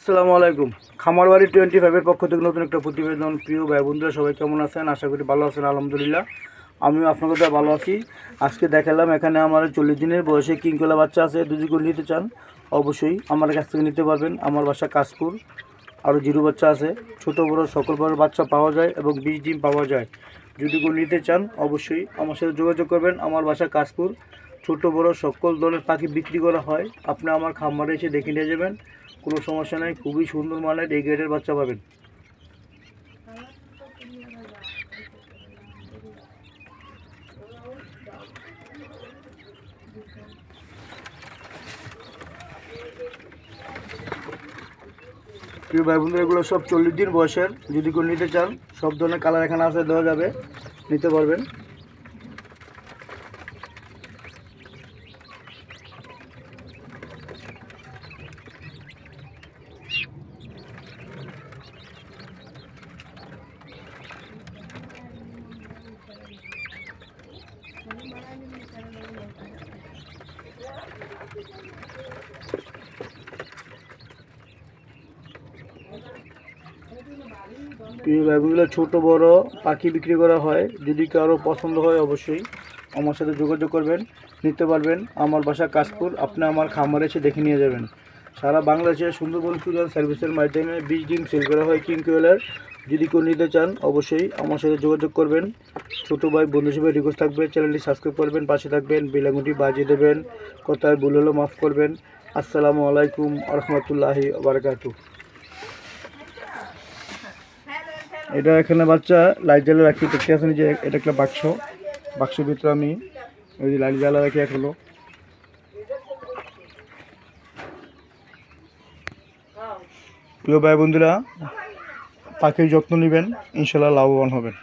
আসসালামু আলাইকুম। খামারবাড়ি 25-এর পক্ষ থেকে নতুন একটা প্রতিবেদন। প্রিয় ভাই বন্ধুরা সবাই কেমন আছেন? আশা করি ভালো আছেন। আলহামদুলিল্লাহ আমিও আপনাদের সাথে ভালো আছি। আজকে দেখালাম এখানে আমার 40 দিনের বয়সে কিংকলা বাচ্চা আছে। যদি কেউ নিতে চান অবশ্যই আমার কাছ থেকে নিতে পারবেন। আমার বাসা কাশপুর। আরও জিরো বাচ্চা আছে, ছোটো বড়ো সকল বড় বাচ্চা পাওয়া যায় এবং 20 ডিম পাওয়া যায়। যদি কেউ নিতে চান অবশ্যই আমার সাথে যোগাযোগ করবেন। আমার বাসা কাশপুর। ছোটো বড়ো সকল ধরনের পাখি বিক্রি করা হয়। আপনি আমার খামারে এসে দেখে নিয়ে যাবেন, কোনো সমস্যা নেই। খুবই সুন্দর মানের এই গ্রেডের বাচ্চা পাবেন। প্রিয় ভাই বন্ধুরা এগুলো সব 40 দিন বয়সের। যদি কেউ নিতে চান সব ধরনের কালার এখানে আছে, দেওয়া যাবে, নিতে পারবেন। প্রিয় ভাই বন্ধুরা ছোটো বড়ো পাখি বিক্রি করা হয়। যদি কারো পছন্দ হয় অবশ্যই আমার সাথে যোগাযোগ করবেন, নিতে পারবেন। আমার বাসা কাশপুর। আপনি আমার খামারে এসে দেখে নিয়ে যাবেন। সারা বাংলাদেশে সুন্দরবন কুরিয়ার সার্ভিসের মাধ্যমে 20 ডিম সেল করা হয় কিংকোয়েলের। যদি কেউ নিতে চান অবশ্যই আমার সাথে যোগাযোগ করবেন। ছোটো ভাই বন্ধু হিসেবে রিকোয়েস্ট থাকবে, চ্যানেলটি সাবস্ক্রাইব করবেন, পাশে থাকবেন, বেল আইকনটি বাজিয়ে দেবেন। কথায় ভুল হলেও মাফ করবেন। আসসালামু আলাইকুম রহমতুল্লাহি বারাকাতুহু। এটা এখানে বাচ্চা লাইট জ্বালা রাখি, দেখতে আসেন যে এটা একটা বাক্সের ভিতরে আমি ওই যে লাইট জ্বালা রাখি এখনো। প্রিয় ভাই বন্ধুরা পাখির যত্ন নেবেন, ইনশাল্লাহ লাভবান হবেন।